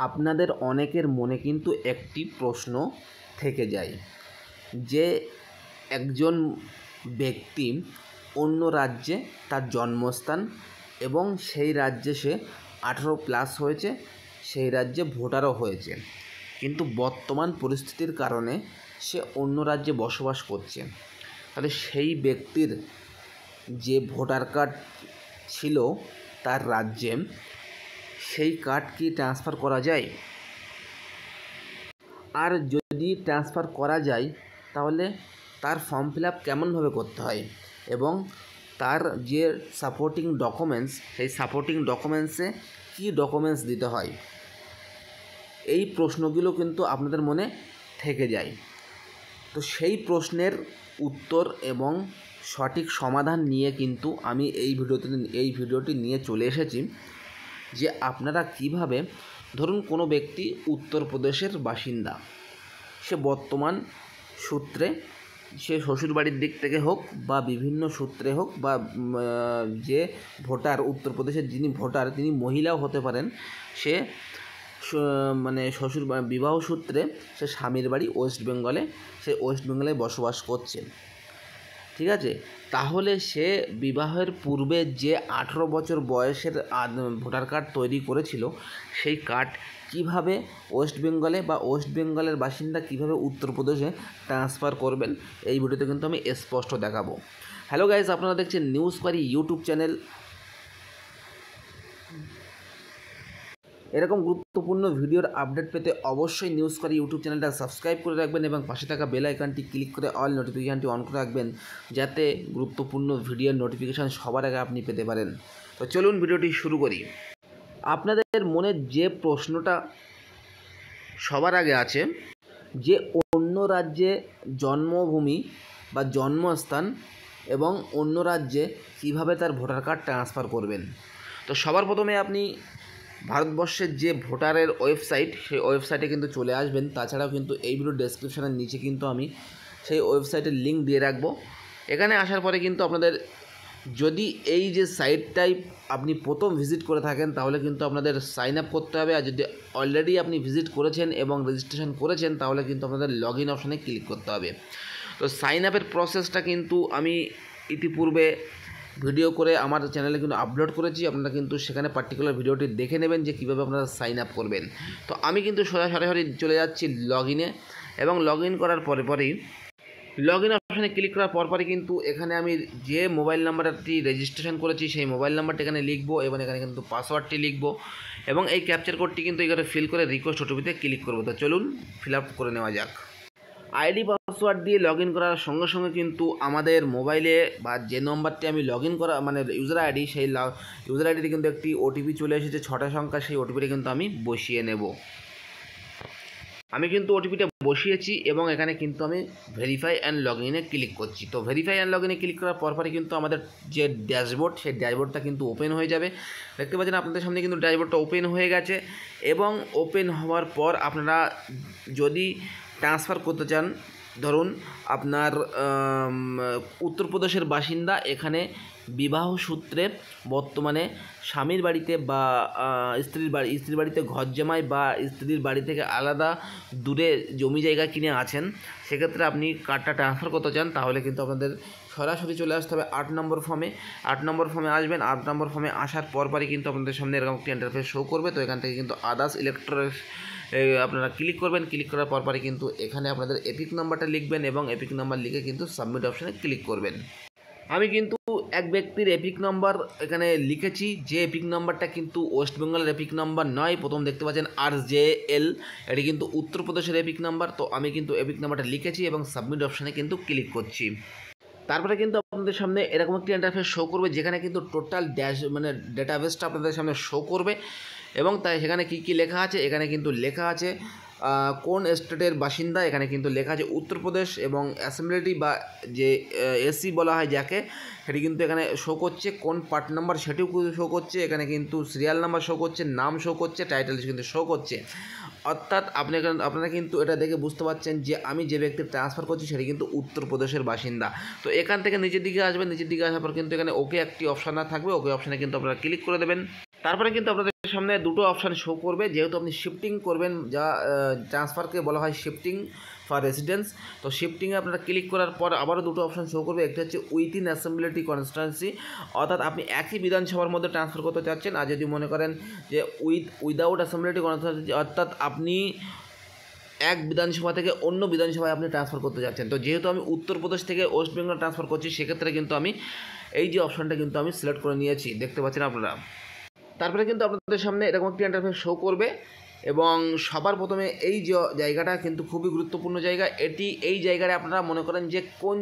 আপনাদের অনেকের মনে কিন্তু একটি প্রশ্ন থেকে যায় যে একজন ব্যক্তি অন্য রাজ্যে তার জন্মস্থান এবং সেই রাজ্যে সে 18+ হয়েছে, সেই রাজ্যে ভোটারও হয়েছে, কিন্তু বর্তমান পরিস্থিতির কারণে সে অন্য রাজ্যে বসবাস করছে। তাহলে সেই ব্যক্তির যে ভোটার কার্ড ছিল তার রাজ্যে, সেই কার্ড কি ট্রান্সফার করা যায়? আর যদি ট্রান্সফার করা যায় তাহলে তার ফর্ম ফিল আপ কেমনভাবে করতে হয় এবং তার যে সাপোর্টিং ডকুমেন্টস, সেই সাপোর্টিং ডকুমেন্টসে কী ডকুমেন্টস দিতে হয়, এই প্রশ্নগুলো কিন্তু আপনাদের মনে থেকে যায়। তো সেই প্রশ্নের উত্তর এবং সঠিক সমাধান নিয়ে কিন্তু আমি এই ভিডিওটি নিয়ে চলে এসেছি যে আপনারা কিভাবে, ধরুন কোনো ব্যক্তি উত্তরপ্রদেশের বাসিন্দা, সে বর্তমান সূত্রে, সে শ্বশুরবাড়ির দিক থেকে হোক বা বিভিন্ন সূত্রে হোক বা যে ভোটার উত্তরপ্রদেশের যিনি ভোটার তিনি মহিলাও হতে পারেন, সে শ্বশুর বিবাহ সূত্রে সে স্বামীর বাড়ি ওয়েস্ট বেঙ্গলে, সে ওয়েস্ট বেঙ্গলে বসবাস করছে, ঠিক আছে। তাহলে সে বিবাহের পূর্বে যে 18 বছর বয়সের ভোটার কার্ড তৈরি করেছিল, সেই কার্ড কিভাবে ওয়েস্ট বেঙ্গলে বা ওয়েস্ট বেঙ্গলের বাসিন্দা কিভাবে উত্তরপ্রদেশে ট্রান্সফার করবেন, এই ভিডিওতে কিন্তু আমি স্পষ্ট দেখাবো। হ্যালো গাইজ, আপনারা দেখছেন নিউজ কোয়ারি ইউটিউব চ্যানেল। এরকম গুরুত্বপূর্ণ ভিডিওর আপডেট পেতে অবশ্যই নিউজ কোয়ারি ইউটিউব চ্যানেলটা সাবস্ক্রাইব করে রাখবেন এবং পাশে থাকা বেল আইকনটি ক্লিক করে অল নোটিফিকেশানটি অন করে রাখবেন, যাতে গুরুত্বপূর্ণ ভিডিওর নোটিফিকেশান সবার আগে আপনি পেতে পারেন। তো চলুন ভিডিওটি শুরু করি। আপনাদের মনে যে প্রশ্নটা সবার আগে আছে যে অন্য রাজ্যে জন্মভূমি বা জন্মস্থান এবং অন্য রাজ্যে কিভাবে তার ভোটার কার্ড ট্রান্সফার করবেন। তো সবার প্রথমে আপনি ভারতবর্ষের যে ভোটারের ওয়েবসাইট, সেই ওয়েবসাইটে কিন্তু চলে আসবেন। তাছাড়াও কিন্তু এই ভিডিও ডেসক্রিপশনের নিচে কিন্তু আমি সেই ওয়েবসাইটের লিঙ্ক দিয়ে রাখবো। এখানে আসার পরে কিন্তু আপনাদের যদি এই যে সাইটটাই আপনি প্রথম ভিজিট করে থাকেন তাহলে কিন্তু আপনাদের সাইন আপ করতে হবে, আর যদি অলরেডি আপনি ভিজিট করেছেন এবং রেজিস্ট্রেশন করেছেন তাহলে কিন্তু আপনাদের লগ ইন অপশানে ক্লিক করতে হবে। তো সাইন আপের প্রসেসটা কিন্তু আমি ইতিপূর্বে ভিডিও করে আমার চ্যানেলে কিন্তু আপলোড করেছি, আপনারা কিন্তু সেখানে পার্টিকুলার ভিডিওটি দেখে নেবেন যে কীভাবে আপনারা সাইন আপ করবেন। তো আমি কিন্তু সরাসরি চলে যাচ্ছি লগ ইনে, এবং লগ ইন করার পরেই লগ ইন অপশানে ক্লিক করার পরপরই কিন্তু এখানে আমি যে মোবাইল নাম্বারটি রেজিস্ট্রেশন করেছি সেই মোবাইল নাম্বারটি এখানে লিখবো এবং এখানে কিন্তু পাসওয়ার্ডটি লিখবো এবং এই ক্যাপচার কোডটি কিন্তু এখানে ফিল করে রিকোয়েস্ট ওটিপিতে ক্লিক করবো। তো চলুন ফিল আপ করে নেওয়া যাক। আইডি পাসওয়ার্ড দিয়ে লগ ইন করার সঙ্গে সঙ্গে কিন্তু আমাদের মোবাইলে বা যে নম্বরটি আমি লগ ইন করা ইউজার আইডি, সেই ইউজার আইডিতে কিন্তু একটি ওটিপি চলে এসেছে 6টা সংখ্যা, সেই ওটিপিটা কিন্তু আমি বসিয়ে নেব। আমি কিন্তু ওটিপিটা বসিয়েছি এবং এখানে কিন্তু আমি ভেরিফাই অ্যান্ড লগ ইনে ক্লিক করছি। তো ভেরিফাই অ্যান্ড লগ ইনে ক্লিক করার পরপরই কিন্তু আমাদের যে ড্যাশবোর্ড, সেই ড্যাশবোর্ডটা কিন্তু ওপেন হয়ে যাবে। দেখতে পাচ্ছেন আপনাদের সামনে কিন্তু ড্যাশবোর্ডটা ওপেন হয়ে গেছে, এবং ওপেন হওয়ার পর আপনারা যদি ট্রান্সফার করতে চান, ধরুন আপনার উত্তরপ্রদেশের বাসিন্দা, এখানে বিবাহ সূত্রে বর্তমানে স্বামীর বাড়িতে বা স্ত্রীর বাড়িতে ঘর জামাই বা স্ত্রীর বাড়ি থেকে আলাদা দূরে জমি জায়গা কিনে আছেন, সেক্ষেত্রে আপনি কার্ডটা ট্রান্সফার করতে চান, তাহলে কিন্তু আপনাদের সরাসরি চলে আসতে হবে 8 নম্বর ফর্মে। 8 নম্বর ফর্মে আসবেন। 8 নম্বর ফর্মে আসার পরপরই কিন্তু আপনাদের সামনে এরকম একটি ইন্টারফেস শো করবে। তো এখান থেকে কিন্তু আদার্স ইলেকট্রনিক্স আপনারা ক্লিক করবেন। ক্লিক করার পরপরই কিন্তু এখানে আপনাদের এপিক নাম্বারটা লিখবেন এবং এপিক নাম্বার লিখে কিন্তু সাবমিট অপশানে ক্লিক করবেন। আমি কিন্তু এক ব্যক্তির এপিক নাম্বার এখানে লিখেছি, যে এপিক নাম্বারটা কিন্তু ওয়েস্ট বেঙ্গলের এপিক নাম্বার নয়। প্রথম দেখতে পাচ্ছেন RJL, এটি কিন্তু উত্তরপ্রদেশের এপিক নাম্বার। তো আমি কিন্তু এপিক নাম্বারটা লিখেছি এবং সাবমিট অপশানে কিন্তু ক্লিক করছি। তারপরে কিন্তু আপনাদের সামনে এরকম একটি ইন্টারফেস শো করবে, যেখানে কিন্তু টোটাল ডেটাবেসটা আপনাদের সামনে শো করবে, এবং তাই সেখানে কী লেখা আছে, এখানে কিন্তু লেখা আছে কোন স্টেটের বাসিন্দা, এখানে কিন্তু লেখা আছে উত্তরপ্রদেশ, এবং অ্যাসেম্বলিটি বা যে এসি বলা হয় যাকে, সেটি কিন্তু এখানে শো করছে। কোন পার্ট নাম্বার সেটিও শো করছে, এখানে কিন্তু সিরিয়াল নাম্বার শো করছে, নাম শো করছে, টাইটেল কিন্তু শো করছে। অর্থাৎ আপনারা কিন্তু এটা দেখে বুঝতে পারছেন যে আমি যে ব্যক্তি ট্রান্সফার করছি সেটি কিন্তু উত্তরপ্রদেশের বাসিন্দা। তো এখান থেকে নিচের দিকে আসবেন, নিচের দিকে আসার পর কিন্তু এখানে ওকে একটি অপশান থাকবে, ওকে অপশানে কিন্তু আপনারা ক্লিক করে দেবেন। তারপরে কিন্তু আপনাদের সামনে দুটো অপশান শো করবে, যেহেতু আপনি শিফটিং করবেন, যা ট্রান্সফারকে বলা হয় শিফটিং ফর রেসিডেন্স। তো শিফটিংয়ে আপনারা ক্লিক করার পর আবারও দুটো অপশান শো করবে, একটা হচ্ছে উইথিন অ্যাসেম্বলিটি কনস্টিটুয়েন্সি, অর্থাৎ আপনি একই বিধানসভার মধ্যে ট্রান্সফার করতে চাচ্ছেন। আর যদি মনে করেন যে উইদাউট অ্যাসেম্বলিটি কনস্টিটুয়েন্সি, অর্থাৎ আপনি এক বিধানসভা থেকে অন্য বিধানসভায় আপনি ট্রান্সফার করতে যাচ্ছেন। তো যেহেতু আমি উত্তরপ্রদেশ থেকে ওয়েস্ট বেঙ্গল ট্রান্সফার করছি, সেক্ষেত্রে কিন্তু আমি এই যে অপশানটা কিন্তু আমি সিলেক্ট করে নিয়েছি, দেখতে পাচ্ছেন আপনারা। তারপরে কিন্তু আপনাদের সামনে এরকম একটি ইন্টারফেস শো করবে, এবং সবার প্রথমে এই যে জায়গাটা কিন্তু খুবই গুরুত্বপূর্ণ জায়গা। এই জায়গায় আপনারা মনে করেন যে কোন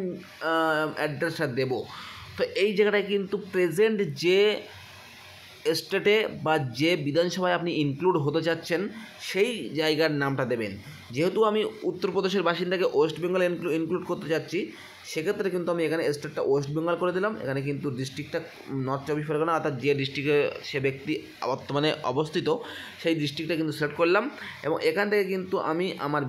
অ্যাড্রেসটা দেব। তো এই জায়গাটায় কিন্তু প্রেজেন্ট যে স্টেটে বা যে বিধানসভায় আপনি ইনক্লুড হতে চাচ্ছেন সেই জায়গার নামটা দেবেন। যেহেতু আমি উত্তরপ্রদেশের বাসিন্দাকে ওয়েস্ট বেঙ্গলে ইনক্লুড করতে যাচ্ছি, সেক্ষেত্রে কিন্তু আমি এখানে স্টেটটা ওয়েস্ট বেঙ্গল করে দিলাম। এখানে কিন্তু ডিস্ট্রিক্টটা নর্থ চব্বিশ পরগনা, অর্থাৎ যে ডিস্ট্রিক্টে সে ব্যক্তি বর্তমানে অবস্থিত সেই ডিস্ট্রিক্টটা কিন্তু সিলেক্ট করলাম। এবং এখান থেকে কিন্তু আমি আমার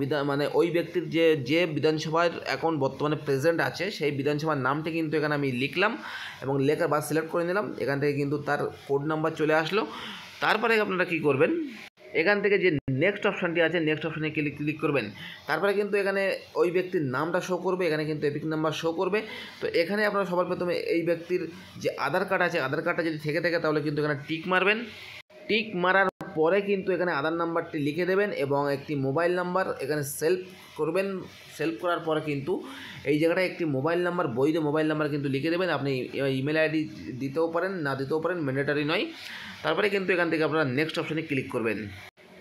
ওই ব্যক্তির যে বিধানসভার এখন বর্তমানে প্রেজেন্ট আছে সেই বিধানসভার নামটি কিন্তু এখানে আমি লিখলাম এবং লেখার বাদ সিলেক্ট করে নিলাম। এখান থেকে কিন্তু তার কোড নাম্বার চলে আসলো। তারপরে আপনারা কী করবেন, এখান থেকে যে নেক্সট অপশানটি আছে, নেক্সট অপশানে ক্লিক করবেন। তারপরে কিন্তু এখানে ওই ব্যক্তির নামটা শো করবে, এখানে কিন্তু এপিক নাম্বার শো করবে। তো এখানে আপনারা সবার প্রথমে এই ব্যক্তির যে আধার কার্ড আছে, আধার কার্ডটা যদি থেকে থাকে তাহলে কিন্তু এখানে টিক মারবেন। টিক মারার পরে কিন্তু এখানে আধার নাম্বারটি লিখে দেবেন এবং একটি মোবাইল নাম্বার এখানে সেলফ করবেন। সেলফ করার পরে কিন্তু এই জায়গাটায় একটি মোবাইল নাম্বার, বৈধ মোবাইল নাম্বার কিন্তু লিখে দেবেন। আপনি ইমেল আইডি দিতেও পারেন, না দিতেও পারেন, ম্যান্ডেটরি নয়। তারপরে কিন্তু এখান থেকে আপনারা নেক্সট অপশানে ক্লিক করবেন।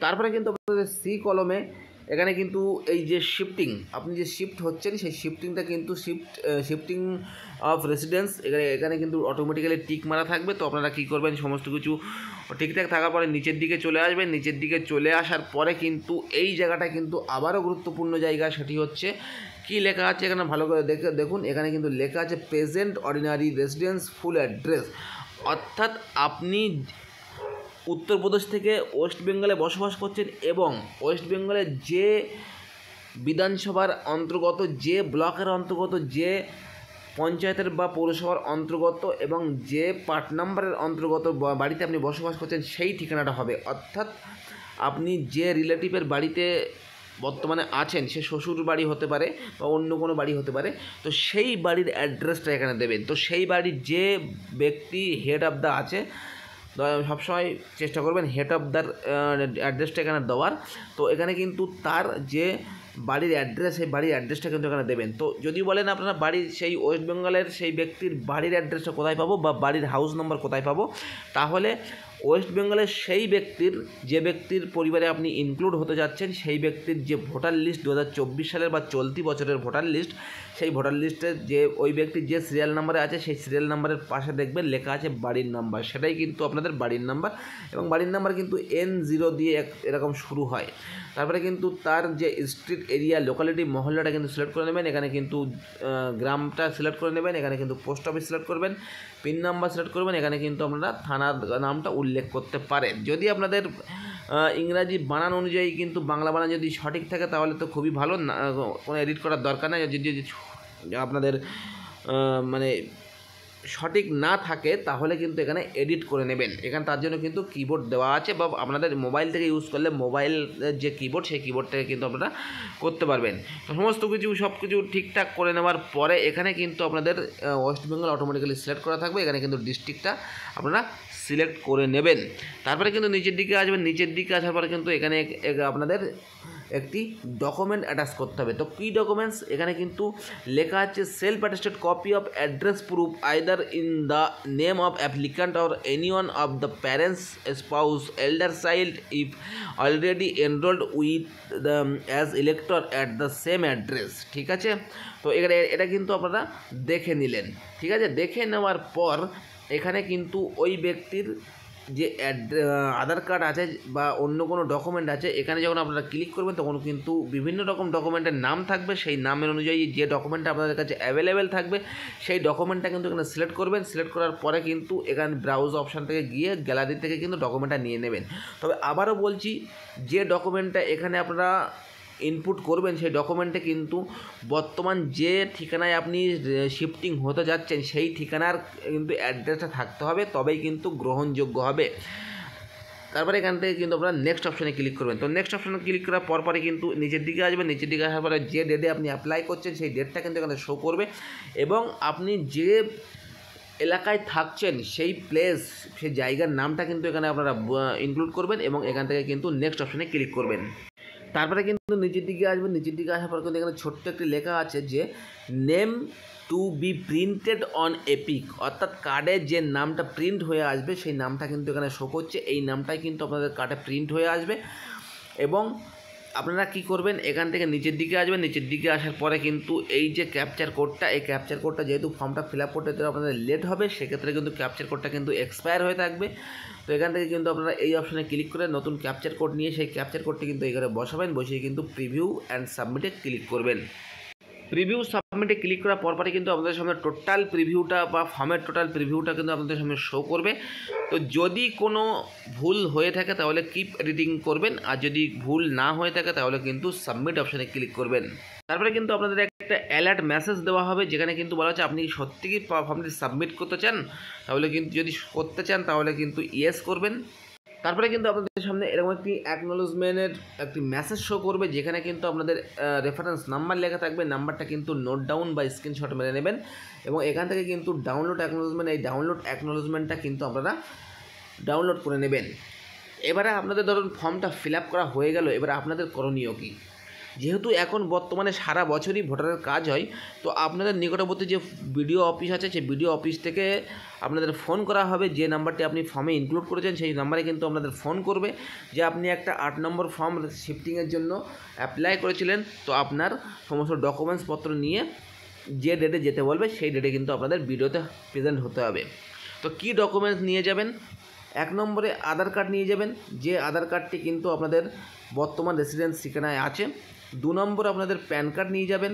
তারপরে কিন্তু আপনাদের সি কলমে এখানে কিন্তু এই যে শিফটিং, আপনি যে শিফট হচ্ছেন সেই শিফটিংটা কিন্তু শিফটিং অফ রেসিডেন্স, এখানে কিন্তু অটোমেটিক্যালি টিক মারা থাকবে। তো আপনারা কী করবেন, সমস্ত কিছু ঠিকঠাক থাকার পরে নিচের দিকে চলে আসবেন। নিচের দিকে চলে আসার পরে কিন্তু এই জায়গাটা কিন্তু আবারও গুরুত্বপূর্ণ জায়গা, সেটি হচ্ছে কি লেখা আছে এখানে ভালো করে দেখুন। এখানে কিন্তু লেখা আছে present ordinary residence full address, অর্থাৎ আপনি উত্তরপ্রদেশ থেকে ওয়েস্ট বেঙ্গলে বসবাস করছেন এবং ওয়েস্ট বেঙ্গলের যে বিধানসভার অন্তর্গত, যে ব্লকের অন্তর্গত, যে পঞ্চায়েতের বা পৌরসভার অন্তর্গত এবং যে পার্ট নাম্বারের অন্তর্গত বাড়িতে আপনি বসবাস করছেন সেই ঠিকানাটা হবে। অর্থাৎ আপনি যে রিলেটিভের বাড়িতে বর্তমানে আছেন, সে শ্বশুর বাড়ি হতে পারে বা অন্য কোনো বাড়ি হতে পারে, তো সেই বাড়ির অ্যাড্রেসটা এখানে দেবেন। তো সেই বাড়ির যে ব্যক্তি হেড অফ দ্য আছে, সবসময় চেষ্টা করবেন হেড অফ দ্য অ্যাড্রেসটা এখানে দেওয়ার। তো এখানে কিন্তু তার যে বাড়ির অ্যাড্রেস, সেই বাড়ির অ্যাড্রেসটা কিন্তু এখানে দেবেন। তো যদি বলেন আপনারা বাড়ির সেই ওয়েস্ট বেঙ্গলের সেই ব্যক্তির বাড়ির অ্যাড্রেসটা কোথায় পাবো বা বাড়ির হাউস নম্বর কোথায় পাবো, তাহলে ওয়েস্ট বেঙ্গলের সেই ব্যক্তির, যে ব্যক্তির পরিবারে আপনি ইনক্লুড হতে যাচ্ছেন, সেই ব্যক্তির যে ভোটার লিস্ট 2024 সালের বা চলতি বছরের ভোটার লিস্ট, সেই ভোটার লিস্টে যে ওই ব্যক্তির যে সিরিয়াল নাম্বারে আছে সেই সিরিয়াল নাম্বারের পাশে দেখবেন লেখা আছে বাড়ির নাম্বার, সেটাই কিন্তু আপনাদের বাড়ির নাম্বার। এবং বাড়ির নাম্বার কিন্তু N0 দিয়ে এরকম শুরু হয়। তারপরে কিন্তু তার যে স্ট্রিট এরিয়া, লোকালিটি, মহল্লাটা কিন্তু সিলেক্ট করে নেবেন। এখানে কিন্তু গ্রামটা সিলেক্ট করে নেবেন। এখানে কিন্তু পোস্ট অফিস সিলেক্ট করবেন, পিন নাম্বার সিলেক্ট করবেন। এখানে কিন্তু আপনারা থানার নামটা উল্লেখ করতে পারেন। যদি আপনাদের ইংরাজি বানান অনুযায়ী কিন্তু বাংলা বানান যদি সঠিক থাকে তাহলে তো খুবই ভালো, কোনো এডিট করার দরকার নেই। যদি আপনাদের মানে সঠিক না থাকে তাহলে কিন্তু এখানে এডিট করে নেবেন। এখানে তার জন্য কিন্তু কিবোর্ড দেওয়া আছে, বা আপনাদের মোবাইল থেকে ইউজ করলে মোবাইলের যে কিবোর্ড, সেই কিবোর্ড থেকে কিন্তু আপনারা করতে পারবেন। সমস্ত কিছু সব কিছু ঠিকঠাক করে নেওয়ার পরে এখানে কিন্তু আপনাদের ওয়েস্ট বেঙ্গল অটোমেটিক্যালি সিলেক্ট করা থাকবে। এখানে কিন্তু ডিস্ট্রিক্টটা আপনারা সিলেক্ট করে নেবেন। তারপরে কিন্তু নিচের দিকে আসবেন। নিচের দিকে আসার পরে কিন্তু এখানে আপনাদের একটি ডকুমেন্ট অ্যাটাচ করতে হবে। তো কী ডকুমেন্টস, এখানে কিন্তু লেখা আছে self attested copy of address proof either in the name of applicant or any one of the parents, spouse, এল্ডার child if already enrolled with the as elector at the same address. ঠিক আছে, তো এখানে এটা কিন্তু আপনারা দেখে নিলেন। ঠিক আছে, দেখে নেওয়ার পর এখানে কিন্তু ওই ব্যক্তির যে আধার কার্ড আছে বা অন্য কোনো ডকুমেন্ট আছে, এখানে যখন আপনারা ক্লিক করবেন তখন কিন্তু বিভিন্ন রকম ডকুমেন্টের নাম থাকবে। সেই নামের অনুযায়ী যে ডকুমেন্টটা আপনাদের কাছে অ্যাভেলেবেল থাকবে সেই ডকুমেন্টটা কিন্তু এখানে সিলেক্ট করবেন। সিলেক্ট করার পরে কিন্তু এখানে ব্রাউজ অপশান থেকে গিয়ে গ্যালারি থেকে কিন্তু ডকুমেন্টটা নিয়ে নেবেন। তবে আবারও বলছি, যে ডকুমেন্টটা এখানে আপনারা ইনপুট করবেন সেই ডকুমেন্টে কিন্তু বর্তমান যে ঠিকানায় আপনি শিফটিং হতে যাচ্ছেন সেই ঠিকানার কিন্তু অ্যাড্রেসটা থাকতে হবে, তবেই কিন্তু গ্রহণযোগ্য হবে। তারপরে এখান থেকে কিন্তু আপনারা নেক্সট অপশানে ক্লিক করবেন। তো নেক্সট অপশানে ক্লিক করার পরপরই কিন্তু নিচের দিকে আসবেন, নিচের দিকে আসার পরে যে ডেটে আপনি অ্যাপ্লাই করছেন সেই ডেটটা কিন্তু এখানে শো করবে এবং আপনি যে এলাকায় থাকছেন সেই প্লেস, সেই জায়গার নামটা কিন্তু এখানে আপনারা ইনক্লুড করবেন এবং এখান থেকে কিন্তু নেক্সট অপশানে ক্লিক করবেন। তারপরে কিন্তু নিচের দিকে আসবেন, নিচের দিকে আসার পর কিন্তু এখানে ছোট্ট একটি লেখা আছে যে name to be printed on EPIC, অর্থাৎ কার্ডে যে নামটা প্রিন্ট হয়ে আসবে সেই নামটা কিন্তু এখানে শো করছে। এই নামটাই কিন্তু আপনাদের কার্ডে প্রিন্ট হয়ে আসবে এবং আপনারা কি করবেন, এখান থেকে নিচের দিকে আসবেন, নিচের দিকে আসার পরে কিন্তু এই যে ক্যাপচার কোডটা, এই ক্যাপচার কোডটা যেহেতু ফর্মটা ফিল আপ করতে আপনাদের লেট হবে, সেক্ষেত্রে কিন্তু ক্যাপচার কোডটা কিন্তু এক্সপায়ার হয়ে থাকবে। তো এখান থেকে কিন্তু আপনারা এই অপশানে ক্লিক করে নতুন ক্যাপচার কোড নিয়ে সেই ক্যাপচার কোডটি কিন্তু এখানে বসাবেন, বসিয়ে কিন্তু প্রিভিউ অ্যান্ড সাবমিটে ক্লিক করবেন। প্রিভিউ সাবমিটে ক্লিক করার পরপরই কিন্তু আপনাদের সামনে টোটাল প্রিভিউটা বা ফর্মের টোটাল প্রিভিউটা কিন্তু আপনাদের সামনে শো করবে। তো যদি কোনো ভুল হয়ে থাকে তাহলে কিপ এডিটিং করবেন, আর যদি ভুল না হয়ে থাকে তাহলে কিন্তু সাবমিট অপশানে ক্লিক করবেন। তারপরে কিন্তু আপনাদের একটা অ্যালার্ট মেসেজ দেওয়া হবে, যেখানে কিন্তু বলা হচ্ছে আপনি কি সত্যি কি ফর্মটি সাবমিট করতে চান, তাহলে কিন্তু যদি করতে চান তাহলে কিন্তু ইয়েস করবেন। তারপরে কিন্তু আপনাদের সামনে এরকম একটি অ্যাকনোলেজমেন্টের একটি মেসেজ শো করবে, যেখানে কিন্তু আপনাদের রেফারেন্স নাম্বার লেখা থাকবে। নাম্বারটা কিন্তু নোট ডাউন বা স্ক্রিনশট মেরে নেবেন এবং এখান থেকে কিন্তু ডাউনলোড অ্যাকনোলেজমেন্ট, এই ডাউনলোড অ্যাকনোলেজমেন্টটা কিন্তু আপনারা ডাউনলোড করে নেবেন। এবারে আপনাদের ধরুন ফর্মটা ফিল আপ করা হয়ে গেল, এবারে আপনাদের করণীয় কী? যেহেতু এখন বর্তমানে সারা বছরই ভোটারের কাজ হয়, তো আপনাদের নিকটবর্তী যে বিডিও অফিস আছে সেই বিডিও অফিস থেকে আপনাদের ফোন করা হবে। যে নাম্বারটি আপনি ফর্মে ইনক্লুড করেছেন সেই নাম্বারে কিন্তু আপনাদের ফোন করবে যে আপনি একটা 8 নম্বর ফর্ম শিফটিংয়ের জন্য অ্যাপ্লাই করেছিলেন, তো আপনার সমস্ত ডকুমেন্টসপত্র নিয়ে যে ডেটে যেতে বলবে সেই ডেটে কিন্তু আপনাদের বিডিওতে প্রেজেন্ট হতে হবে। তো কী ডকুমেন্টস নিয়ে যাবেন? 1 নম্বরে আধার কার্ড নিয়ে যাবেন, যে আধার কার্ডটি কিন্তু আপনাদের বর্তমান রেসিডেন্স ঠিকানায় আছে। 2 নম্বর আপনাদের প্যান কার্ড নিয়ে যাবেন,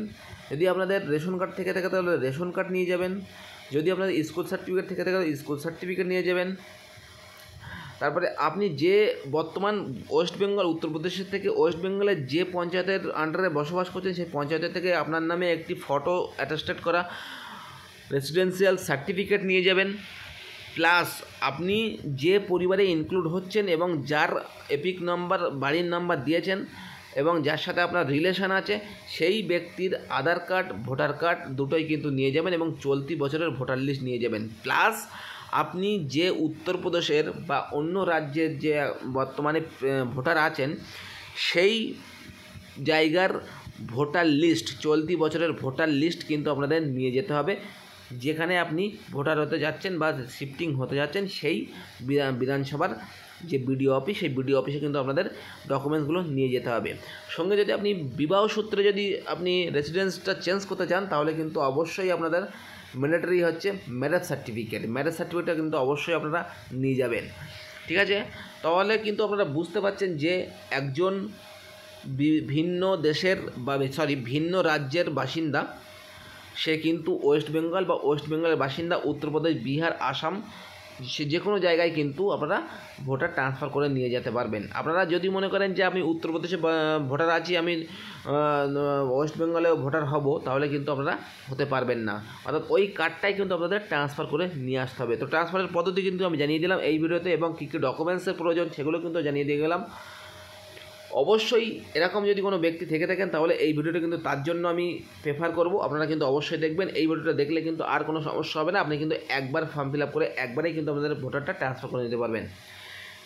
যদি আপনাদের রেশন কার্ড থেকে থাকে তাহলে রেশন কার্ড নিয়ে যাবেন, যদি আপনাদের স্কুল সার্টিফিকেট থেকে থাকে তাহলে স্কুল সার্টিফিকেট নিয়ে যাবেন। তারপরে আপনি যে বর্তমান ওয়েস্ট বেঙ্গল, উত্তরপ্রদেশের থেকে ওয়েস্ট বেঙ্গলের যে পঞ্চায়েতের আন্ডারে বসবাস করছেন সেই পঞ্চায়েতের থেকে আপনার নামে একটি ফটো অ্যাটাস্টেড করা রেসিডেন্সিয়াল সার্টিফিকেট নিয়ে যাবেন। প্লাস আপনি যে পরিবারে ইনক্লুড হচ্ছেন এবং যার এপিক নাম্বার, বাড়ির নাম্বার দিয়েছেন এবং যার সাথে আপনার রিলেশন আছে সেই ব্যক্তির আধার কার্ড, ভোটার কার্ড দুটোই কিন্তু নিয়ে যাবেন এবং চলতি বছরের ভোটার লিস্ট নিয়ে যাবেন। প্লাস আপনি যে উত্তরপ্রদেশের বা অন্য রাজ্যের যে বর্তমানে ভোটার আছেন সেই জায়গার ভোটার লিস্ট, চলতি বছরের ভোটার লিস্ট কিন্তু আপনাদের নিয়ে যেতে হবে। যেখানে আপনি ভোটার হতে যাচ্ছেন বা শিফটিং হতে যাচ্ছেন সেই বিধানসভার যে বিডিও অফিস, সেই বিডিও অফিসে কিন্তু আপনাদের ডকুমেন্টসগুলো নিয়ে যেতে হবে। সঙ্গে যদি আপনি বিবাহ সূত্রে যদি আপনি রেসিডেন্সটা চেঞ্জ করতে চান তাহলে কিন্তু অবশ্যই আপনাদের ম্যান্ডেটরি হচ্ছে ম্যারেজ সার্টিফিকেট। ম্যারেজ সার্টিফিকেটটা কিন্তু অবশ্যই আপনারা নিয়ে যাবেন, ঠিক আছে? তাহলে কিন্তু আপনারা বুঝতে পারছেন যে একজন ভিন্ন দেশের বা ভিন্ন রাজ্যের বাসিন্দা, সে কিন্তু ওয়েস্ট বেঙ্গল বা ওয়েস্ট বেঙ্গলের বাসিন্দা, উত্তরপ্রদেশ, বিহার, আসাম, সে যে কোনো জায়গায় কিন্তু আপনারা ভোটার ট্রান্সফার করে নিয়ে যেতে পারবেন। আপনারা যদি মনে করেন যে আমি উত্তরপ্রদেশে ভোটার আছি, আমি ওয়েস্ট বেঙ্গলেও ভোটার হব, তাহলে কিন্তু আপনারা হতে পারবেন না। অর্থাৎ ওই কার্ডটাই কিন্তু আপনাদের ট্রান্সফার করে নিয়ে আসতে হবে। তো ট্রান্সফারের পদ্ধতি কিন্তু আমি জানিয়ে দিলাম এই ভিডিওতে এবং কী কী ডকুমেন্টসের প্রয়োজন সেগুলো কিন্তু জানিয়ে দিয়ে গেলাম। অবশ্যই এরকম যদি কোনো ব্যক্তি থেকে থাকেন তাহলে এই ভিডিওটা কিন্তু তার জন্য আমি প্রেফার করব। আপনারা কিন্তু অবশ্যই দেখবেন, এই ভিডিওটা দেখলে কিন্তু আর কোনো সমস্যা হবে না। আপনি কিন্তু একবার ফর্ম ফিল আপ করে একবারেই কিন্তু আপনাদের ভোটারটা ট্রান্সফার করে নিতে পারবেন।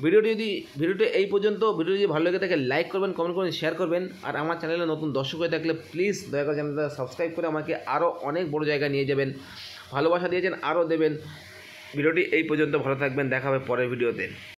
ভিডিওটি এই পর্যন্ত, ভিডিও যদি ভালো লেগে থাকে লাইক করবেন, কমেন্ট করবেন, শেয়ার করবেন। আর আমার চ্যানেলে নতুন দর্শক হয়ে থাকলে প্লিজ দয়া করে চ্যানেলটা সাবস্ক্রাইব করে আমাকে আরও অনেক বড় জায়গায় নিয়ে যাবেন। ভালোবাসা দিয়েছেন, আরও দেবেন। ভিডিওটি এই পর্যন্ত, ভালো থাকবেন, দেখা হবে পরের ভিডিওতে।